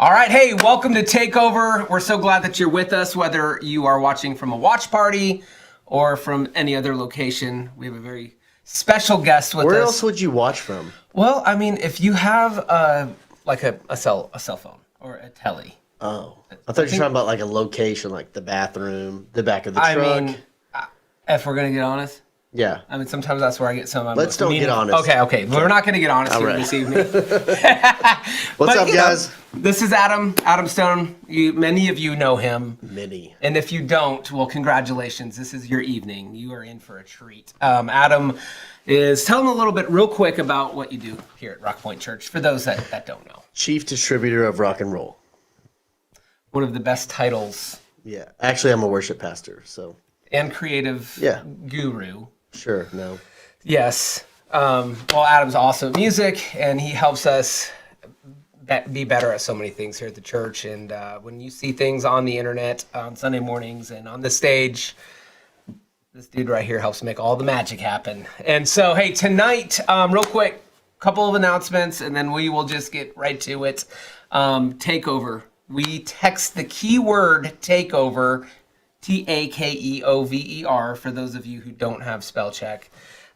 All right, hey, welcome to Takeover. We're so glad that you're with us, whether you are watching from a watch party or from any other location. We have a very special guest with us. Where else would you watch from? Well, I mean, if you have a cell phone or a telly. Oh, I thought you were talking about like a location, like the bathroom, the back of the truck. I mean, if we're gonna get honest. Yeah. I mean, sometimes that's where I get some of my Let's don't get honest. Okay. We're not going to get honest here this evening. What's up, guys? This is Adam Stone. Many of you know him. Many. And if you don't, well, congratulations. This is your evening. You are in for a treat. Adam tell them a little bit real quick about what you do here at Rock Point Church, for those that don't know. Chief Distributor of Rock and Roll. One of the best titles. Yeah. Actually, I'm a worship pastor, so. And creative guru. Sure, no. Yes. Well, Adam's awesome at music, and he helps us be better at so many things here at the church. And when you see things on the internet on Sunday mornings and on the stage, this dude right here helps make all the magic happen. And so, hey, tonight, real quick, couple of announcements, and then we will just get right to it. Takeover. We text the keyword takeover, TAKEOVER, for those of you who don't have spell check.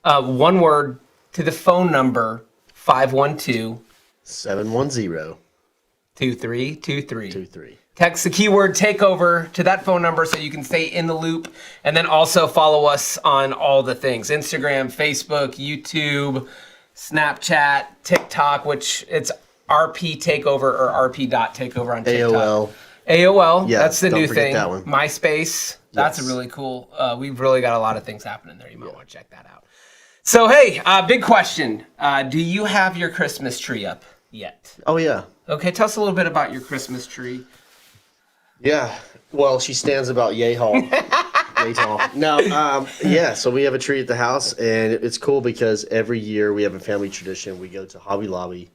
One word to the phone number 512-710-2323. 23. Text the keyword takeover to that phone number so you can stay in the loop, and then also follow us on all the things: Instagram, Facebook, YouTube, Snapchat, TikTok, which it's RP Takeover or RP.Takeover on TikTok. AOL, yeah, that's the new thing. That one. MySpace, that's really cool. We've really got a lot of things happening there. You might want to check that out. So, hey, big question. Do you have your Christmas tree up yet? Oh, yeah. Okay, tell us a little bit about your Christmas tree. Yeah, well, she stands about yay tall. Yay tall. No, so we have a tree at the house, and it's cool because every year we have a family tradition. We go to Hobby Lobby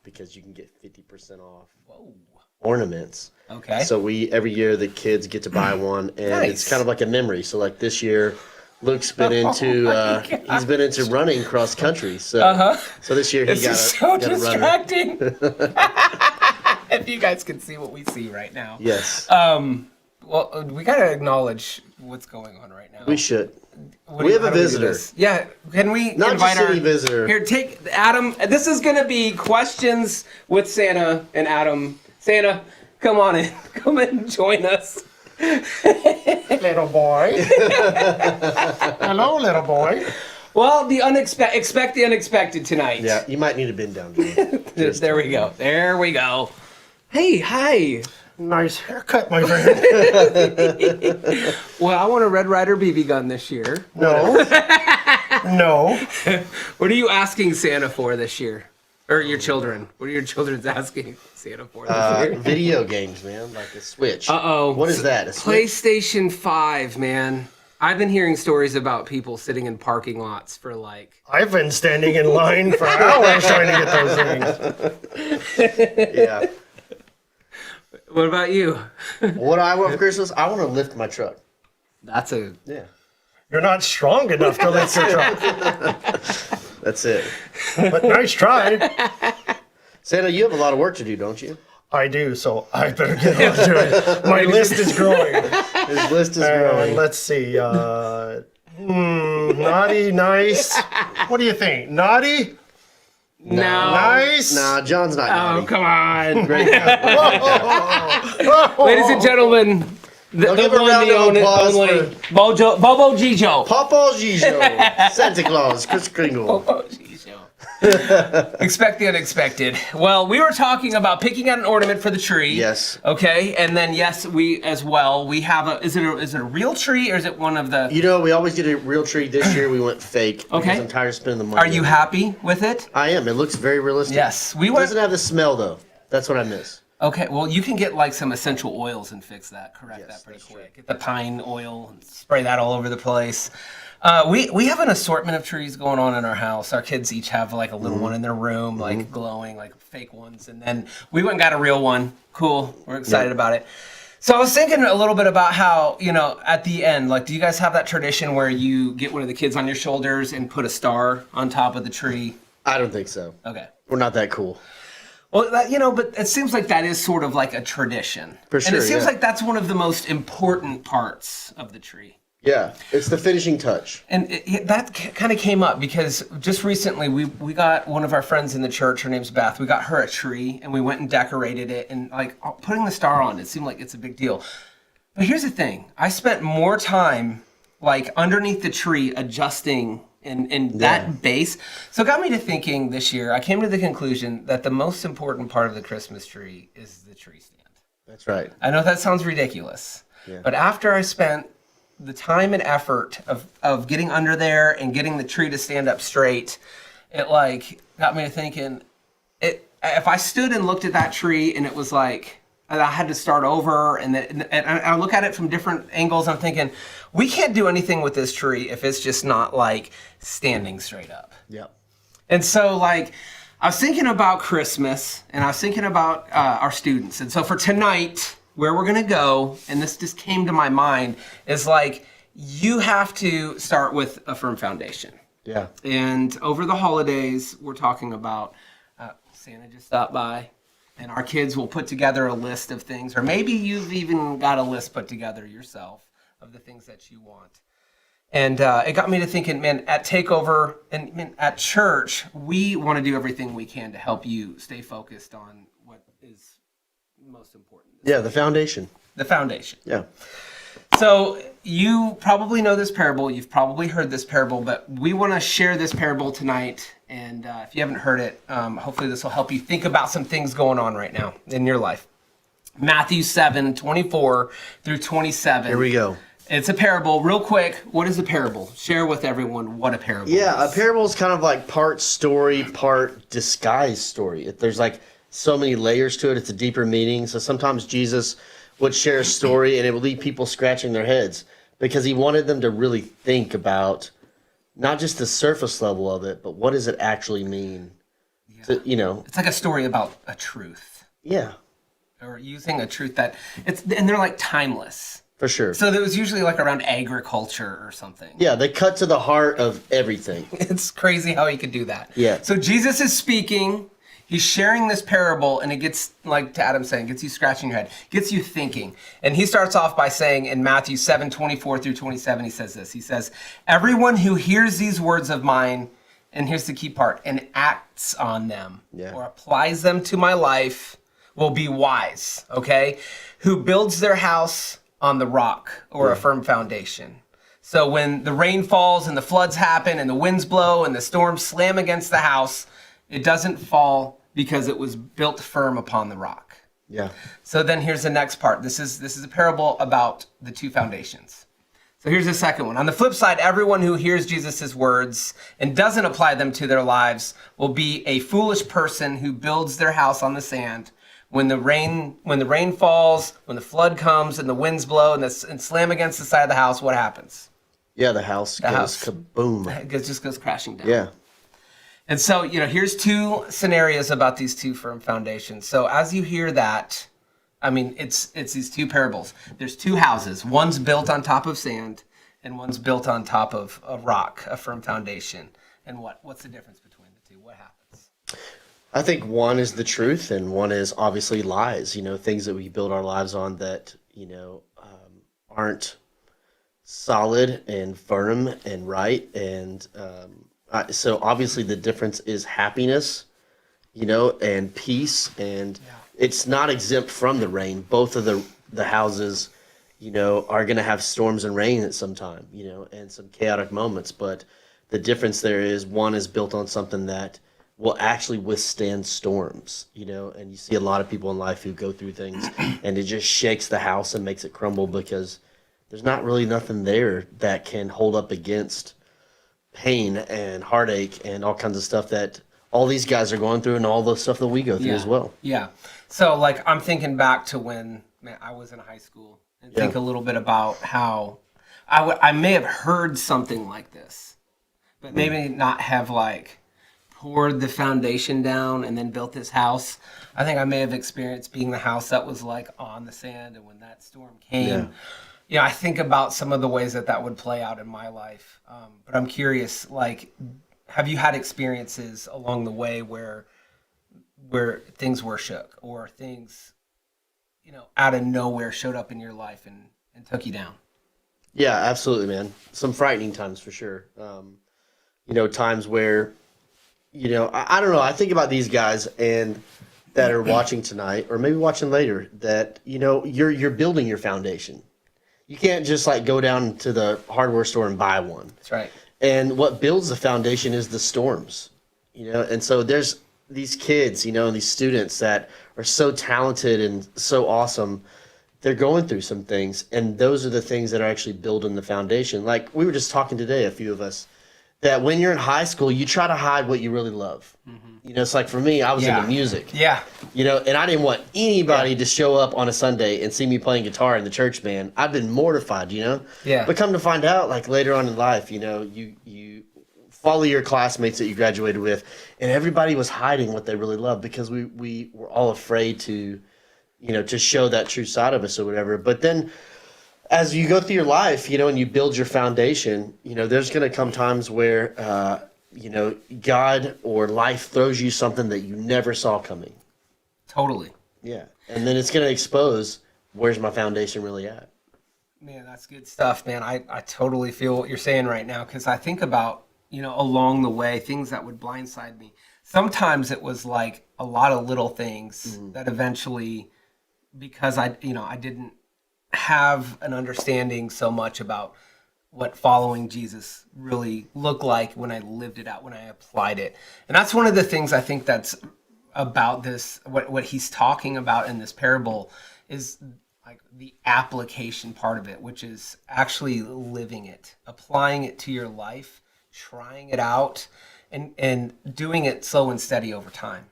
because you can get 50% off ornaments. Okay. So every year the kids get to buy one, and it's kind of like a memory. So like this year, Luke's been into he's been into running cross country. So so this year he got distracting. If you guys can see what we see right now. Yes. Well, we gotta acknowledge what's going on right now. We should. We have a visitor. Yeah, can we invite our visitor? Here, take Adam. This is gonna be questions with Santa and Adam. Santa, come on in. Come and join us. Little boy. Hello, little boy. Well, expect the unexpected tonight. Yeah, you might need to bend down, Jimmy. There we go. There we go. Hey, hi. Nice haircut, my friend. Well, I want a Red Ryder BB gun this year. No. No. What are you asking Santa for this year? Or your children? What are your children's asking Santa for this year? Video games, man, like a Switch. Uh-oh. What is that? A Switch? PlayStation 5, man. I've been hearing stories about people sitting in parking lots for like... I've been standing in line for hours trying to get those things. Yeah. What about you? What I want for Christmas? I want to lift my truck. That's a... Yeah. You're not strong enough to lift your truck. That's it. But nice try. Santa, you have a lot of work to do, don't you? I do, so I better get on to it. My list is growing. His list is growing. Let's see. Naughty, nice. What do you think? Naughty? No. Nice? Nah, John's not naughty. Oh, come on. Great. Ladies and gentlemen, the one, the only, Bobo Gijo. Popo Gijo. Santa Claus. Chris Kringle. Bobo Gijo. Expect the unexpected. Well, we were talking about picking out an ornament for the tree. Yes. Okay, and then yes, we as well. We have a. Is it a real tree or is it one of the? You know, we always get a real tree. This year we went fake. Okay. Because I'm tired of spending the money. Are you happy with it? I am. It looks very realistic. Yes, we It went. doesn't have the smell though. That's what I miss. Okay, well, you can get like some essential oils and fix that, correct Yes, that pretty that's quick. true. Get the pine oil and spray that all over the place. We have an assortment of trees going on in our house. Our kids each have like a little one in their room, like glowing, like fake ones. And then we went and got a real one. Cool. We're excited about it. So I was thinking a little bit about how, you know, at the end, like, do you guys have that tradition where you get one of the kids on your shoulders and put a star on top of the tree? I don't think so. Okay. We're not that cool. Well, but it seems like that is sort of like a tradition. For And it sure, seems yeah. like that's one of the most important parts of the tree. Yeah, it's the finishing touch. And that kind of came up because just recently we got one of our friends in the church, her name's Beth, we got her a tree and we went and decorated it, and like putting the star on it seemed like it's a big deal. But here's the thing, I spent more time like underneath the tree adjusting in that base. So it got me to thinking this year, I came to the conclusion that the most important part of the Christmas tree is the tree stand. That's right. I know that sounds ridiculous, but after I spent the time and effort of getting under there and getting the tree to stand up straight, it like got me to thinking, if I stood and looked at that tree and it was like, and I had to start over, and I look at it from different angles, I'm thinking, we can't do anything with this tree if it's just not like standing straight up. Yep. And so like, I was thinking about Christmas and I was thinking about our students. And so for tonight, where we're going to go, and this just came to my mind, is like, you have to start with a firm foundation. Yeah. And over the holidays, we're talking about Santa just stopped by, and our kids will put together a list of things, or maybe you've even got a list put together yourself of the things that you want. And it got me to thinking, man, at Takeover and man, at church, we want to do everything we can to help you stay focused on what is most important. Yeah, the foundation. The foundation. Yeah. So you probably know this parable. You've probably heard this parable, but we want to share this parable tonight. And if you haven't heard it, hopefully this will help you think about some things going on right now in your life. Matthew 7:24 through 27. Here we go. It's a parable. Real quick, what is a parable? Share with everyone what a parable is. Yeah, a parable is kind of like part story, part disguised story. There's like so many layers to it. It's a deeper meaning. So sometimes Jesus would share a story and it would leave people scratching their heads because he wanted them to really think about not just the surface level of it, but what does it actually mean? Yeah. It's like a story about a truth. Yeah. Or using a truth and they're like timeless. For sure. So it was usually like around agriculture or something. Yeah, they cut to the heart of everything. It's crazy how he could do that. Yeah. So Jesus is speaking. He's sharing this parable, and it gets, like to Adam saying, gets you scratching your head, gets you thinking. And he starts off by saying in Matthew 7:24 through 27, he says this. He says, everyone who hears these words of mine, and here's the key part, and acts on them, or applies them to my life, will be wise, okay? Who builds their house on the rock or a firm foundation. So when the rain falls and the floods happen and the winds blow and the storms slam against the house, it doesn't fall because it was built firm upon the rock. Yeah. So then here's the next part. This is a parable about the two foundations. So here's the second one. On the flip side, everyone who hears Jesus' words and doesn't apply them to their lives will be a foolish person who builds their house on the sand. When the rain falls, when the flood comes and the winds blow and slam against the side of the house, what happens? Yeah, the house goes kaboom. It just goes crashing down. Yeah. And so, here's two scenarios about these two firm foundations. So as you hear that, I mean, it's these two parables. There's two houses. One's built on top of sand and one's built on top of a rock, a firm foundation. And what's the difference between the two? What happens? I think one is the truth and one is obviously lies, things that we build our lives on that, aren't solid and firm and right. And so obviously the difference is happiness, and peace. And it's not exempt from the rain. Both of the houses, are going to have storms and rain at some time, and some chaotic moments. But the difference there is one is built on something that will actually withstand storms, and you see a lot of people in life who go through things and it just shakes the house and makes it crumble because there's not really nothing there that can hold up against pain and heartache and all kinds of stuff that all these guys are going through and all the stuff that we go through as well. Yeah. So like I'm thinking back to when I was in high school and think a little bit about how I may have heard something like this, but maybe not have like poured the foundation down and then built this house. I think I may have experienced being the house that was like on the sand, and when that storm came, I think about some of the ways that would play out in my life. But I'm curious, like, have you had experiences along the way where where things were shook or things, out of nowhere showed up in your life and took you down? Yeah, absolutely, man. Some frightening times for sure. Times where, I don't know. I think about these guys and that are watching tonight or maybe watching later that, you're building your foundation. You can't just like go down to the hardware store and buy one. That's right. And what builds the foundation is the storms, and so there's these kids, and these students that are so talented and so awesome. They're going through some things, and those are the things that are actually building the foundation. Like we were just talking today, a few of us, that when you're in high school, you try to hide what you really love. It's like for me, I was into music. Yeah. And I didn't want anybody to show up on a Sunday and see me playing guitar in the church band. I've been mortified, Yeah. But come to find out, like later on in life, you follow your classmates that you graduated with, and everybody was hiding what they really loved because we were all afraid to, to show that true side of us or whatever. But then as you go through your life, and you build your foundation, there's going to come times where, God or life throws you something that you never saw coming. Totally. Yeah. And then it's going to expose, where's my foundation really at? Man, that's good stuff, man. I totally feel what you're saying right now because I think about, along the way, things that would blindside me. Sometimes it was like a lot of little things that eventually, because I didn't have an understanding so much about what following Jesus really looked like when I lived it out, when I applied it. And that's one of the things I think that's about this, what he's talking about in this parable is like the application part of it, which is actually living it, applying it to your life, trying it out, and doing it slow and steady over time.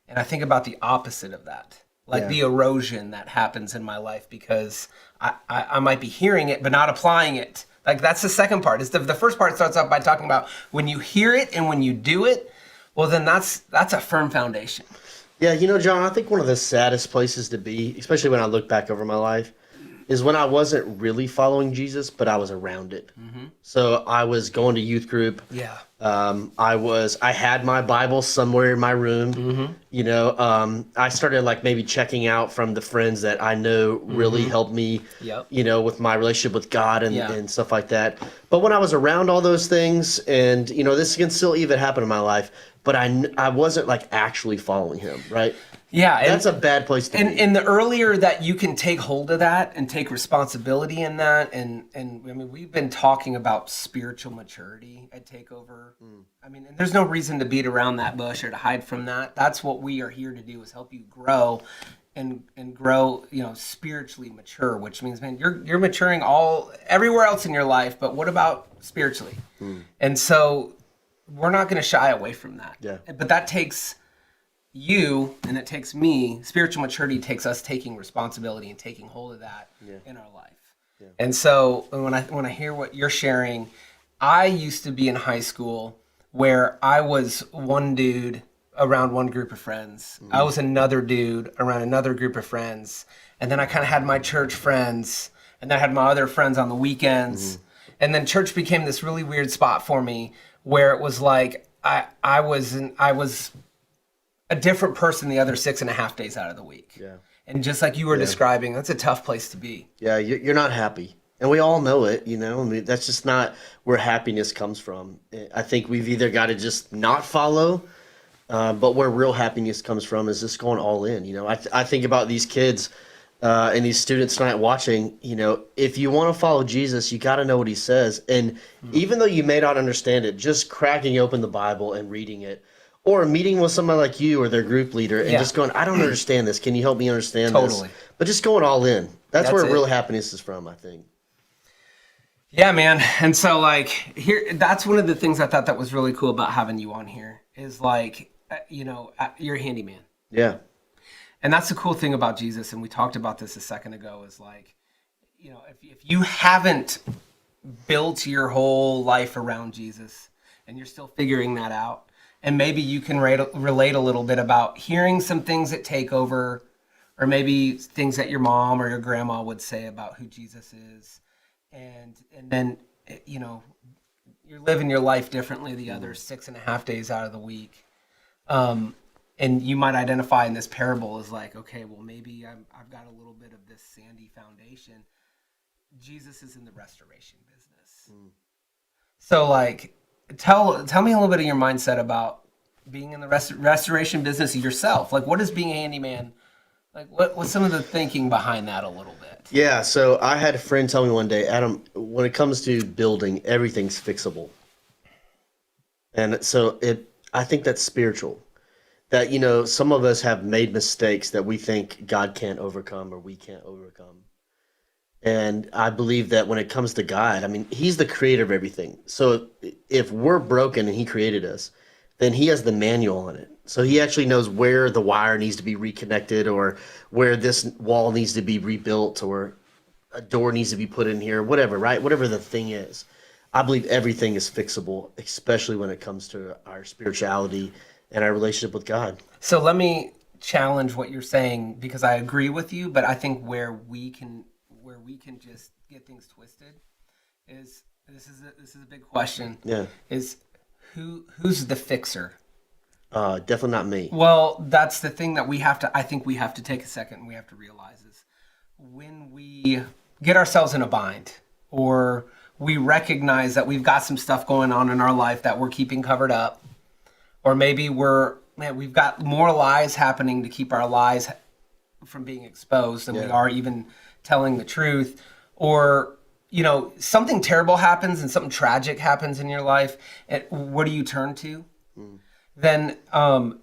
And I think about the opposite of that, like the erosion that happens in my life because I might be hearing it but not applying it. Like that's the second part. Is the first part starts off by talking about when you hear it and when you do it, well then that's a firm foundation. Yeah, John, I think one of the saddest places to be, especially when I look back over my life, is when I wasn't really following Jesus, but I was around it. So I was going to youth group. Yeah. I had my Bible somewhere in my room. I started like maybe checking out from the friends that I know really helped me, with my relationship with God and stuff like that. But when I was around all those things, and this can still even happen in my life, but I wasn't like actually following Him, right? Yeah, that's a bad place to be. And the earlier that you can take hold of that and take responsibility in that, and I mean, we've been talking about spiritual maturity at Takeover. I mean, and there's no reason to beat around that bush or to hide from that. That's what we are here to do, is help you grow and grow, spiritually mature, which means, man, you're maturing everywhere else in your life, but what about spiritually? And so we're not going to shy away from that. Yeah. But that takes you and it takes me. Spiritual maturity takes us taking responsibility and taking hold of that in our life. Yeah. And so when I hear what you're sharing, I used to be in high school where I was one dude around one group of friends. I was another dude around another group of friends. And then I kind of had my church friends, and then I had my other friends on the weekends. And then church became this really weird spot for me where it was like I was a different person the other 6.5 days out of the week. Yeah. And just like you were describing, that's a tough place to be. Yeah, you're not happy. And we all know it, I mean, that's just not where happiness comes from. I think we've either got to just not follow, but where real happiness comes from is just going all in. I think about these kids and these students tonight watching, if you want to follow Jesus, you got to know what he says. And even though you may not understand it, just cracking open the Bible and reading it, or meeting with somebody like you or their group leader and just going, I don't understand this. Can you help me understand this? But just going all in. That's where real happiness is from, I think. Yeah, man. And so that's one of the things I thought that was really cool about having you on here is you're a handyman. Yeah. And that's the cool thing about Jesus. And we talked about this a second ago is if you haven't built your whole life around Jesus and you're still figuring that out, and maybe you can relate a little bit about hearing some things at Takeover, or maybe things that your mom or your grandma would say about who Jesus is. And then, you're living your life differently the other 6.5 days out of the week. and you might identify in this parable as like, okay, well, maybe I've got a little bit of this sandy foundation. Jesus is in the restoration business. So like, tell me a little bit of your mindset about being in the restoration business yourself. Like, what is being a handyman? Like, what's some of the thinking behind that a little bit? Yeah, so I had a friend tell me one day, Adam, when it comes to building, everything's fixable. And so I think that's spiritual. That, some of us have made mistakes that we think God can't overcome or we can't overcome. And I believe that when it comes to God, I mean, he's the creator of everything. So if we're broken and he created us, then he has the manual on it. So he actually knows where the wire needs to be reconnected or where this wall needs to be rebuilt or a door needs to be put in here, whatever, right? Whatever the thing is. I believe everything is fixable, especially when it comes to our spirituality and our relationship with God. So let me challenge what you're saying, because I agree with you, but I think where we can just get things twisted is this is a big question. Yeah. Is who's the fixer? Definitely not me. Well, that's the thing that I think we have to take a second and we have to realize is when we get ourselves in a bind or we recognize that we've got some stuff going on in our life that we're keeping covered up, or maybe we've got more lies happening to keep our lies from being exposed than we are even telling the truth, or something terrible happens and something tragic happens in your life, and what do you turn to? Then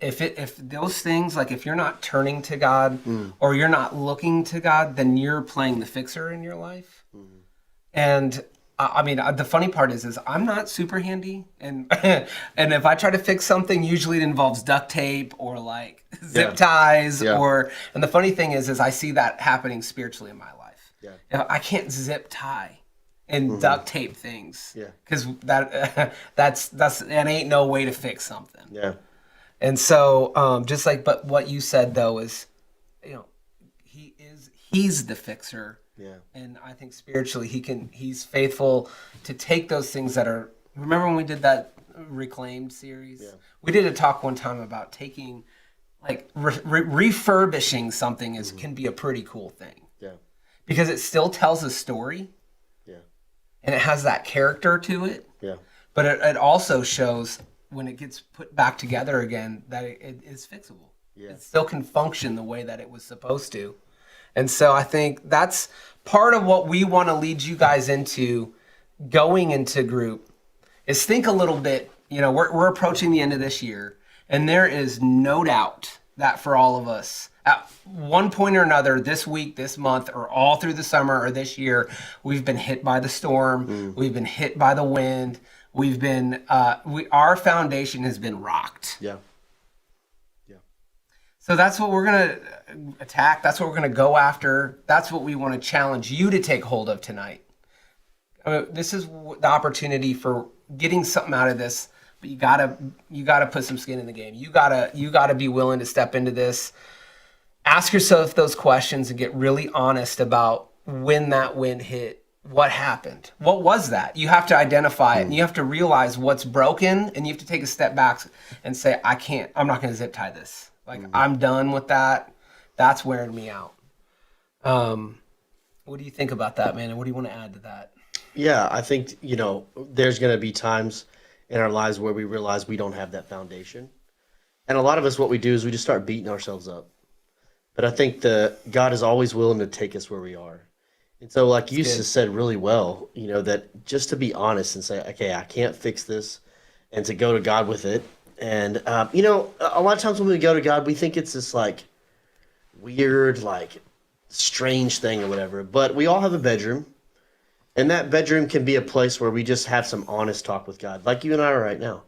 if those things, like if you're not turning to God or you're not looking to God, then you're playing the fixer in your life. And I mean, the funny part is I'm not super handy, and and if I try to fix something, usually it involves duct tape or like zip ties, and the funny thing is I see that happening spiritually in my life. I can't zip tie and duct tape things, because that ain't no way to fix something. And so but what you said though is, he's the fixer. And I think spiritually he's faithful to take those things that are, remember when we did that Reclaimed series? We did a talk one time about taking, like refurbishing something can be a pretty cool thing. Because it still tells a story. And it has that character to it. But it also shows when it gets put back together again that it is fixable. It still can function the way that it was supposed to. And so I think that's part of what we want to lead you guys into going into group is think a little bit, we're approaching the end of this year, and there is no doubt that for all of us, at one point or another, this week, this month, or all through the summer or this year, we've been hit by the storm. We've been hit by the wind. We've been, our foundation has been rocked. So that's what we're going to attack. That's what we're going to go after. That's what we want to challenge you to take hold of tonight. This is the opportunity for getting something out of this, but you gotta put some skin in the game. You gotta be willing to step into this. Ask yourself those questions and get really honest about when that wind hit. What happened? What was that? You have to identify it, and you have to realize what's broken, and you have to take a step back and say, I'm not going to zip tie this. Like, I'm done with that. That's wearing me out. What do you think about that, man? And what do you want to add to that? Yeah, I think, there's going to be times in our lives where we realize we don't have that foundation. And a lot of us, what we do is we just start beating ourselves up. But I think God is always willing to take us where we are. And so like you said really well, that just to be honest and say, okay, I can't fix this, and to go to God with it. And, a lot of times when we go to God, we think it's this like weird, like strange thing or whatever. But we all have a bedroom, and that bedroom can be a place where we just have some honest talk with God, like you and I are right now.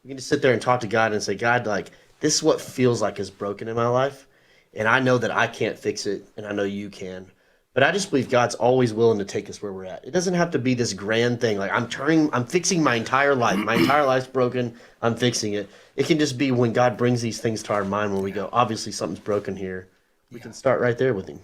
We can just sit there and talk to God and say, God, like, this is what feels like is broken in my life. And I know that I can't fix it, and I know you can. But I just believe God's always willing to take us where we're at. It doesn't have to be this grand thing. Like I'm fixing my entire life. My entire life's broken. I'm fixing it. It can just be when God brings these things to our mind when we go, obviously something's broken here. We can start right there with him.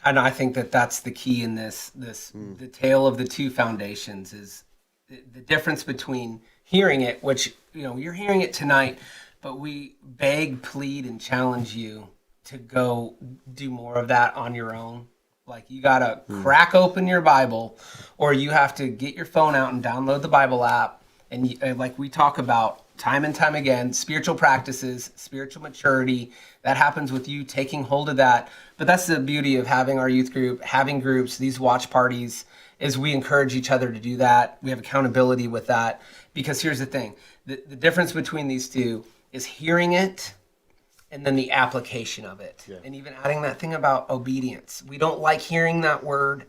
And I think that's the key in this the tale of the two foundations is the difference between hearing it, which, you're hearing it tonight, but we beg, plead, and challenge you to go do more of that on your own. Like, you gotta crack open your Bible, or you have to get your phone out and download the Bible app. And like we talk about time and time again, spiritual practices, spiritual maturity, that happens with you taking hold of that. But that's the beauty of having our youth group, having groups, these watch parties, is we encourage each other to do that. We have accountability with that. Because here's the thing, the difference between these two is hearing it and then the application of it. Yeah. And even adding that thing about obedience. We don't like hearing that word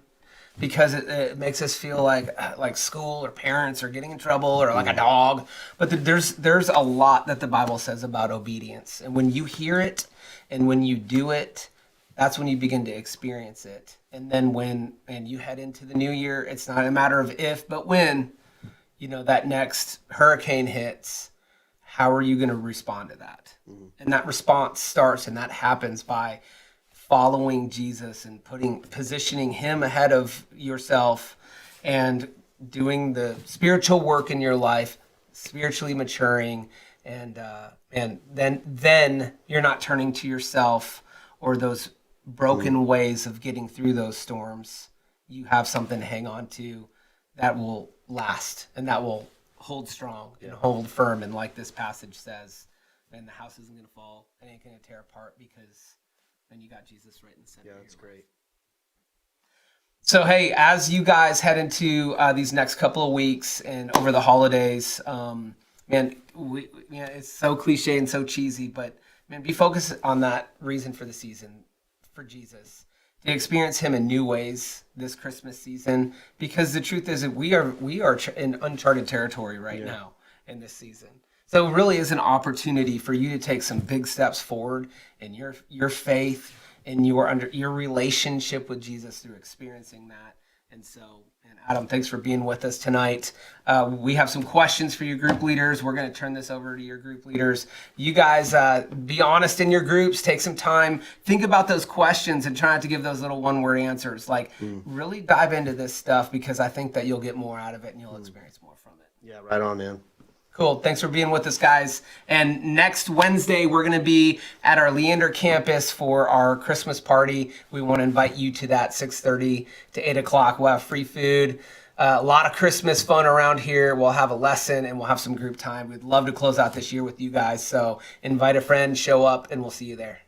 because it makes us feel like school or parents are getting in trouble or like a dog. But there's a lot that the Bible says about obedience. And when you hear it and when you do it, that's when you begin to experience it. And then when you head into the new year, it's not a matter of if, but when, that next hurricane hits, how are you going to respond to that? Mm-hmm. And that response starts, and that happens by following Jesus and positioning him ahead of yourself and doing the spiritual work in your life, spiritually maturing, and then you're not turning to yourself or those broken ways of getting through those storms. You have something to hang on to that will last and that will hold strong and hold firm. And like this passage says, man, the house isn't going to fall. It ain't going to tear apart because then you got Jesus right in the center. Yeah, that's great. So, hey, as you guys head into these next couple of weeks and over the holidays, man, it's so cliche and so cheesy, but man, be focused on that reason for the season, for Jesus, to experience him in new ways this Christmas season, because the truth is that we are in uncharted territory right now in this season. So it really is an opportunity for you to take some big steps forward in your faith and your relationship with Jesus through experiencing that. And so, Adam, thanks for being with us tonight. We have some questions for your group leaders. We're going to turn this over to your group leaders. You guys, be honest in your groups. Take some time. Think about those questions and try not to give those little one-word answers. Really dive into this stuff, because I think that you'll get more out of it and you'll experience more from it. Yeah, right on, man. Cool. Thanks for being with us, guys. And next Wednesday, we're going to be at our Leander campus for our Christmas party. We want to invite you to that, 6:30 to 8 o'clock. We'll have free food, a lot of Christmas fun around here. We'll have a lesson and we'll have some group time. We'd love to close out this year with you guys. So invite a friend, show up, and we'll see you there.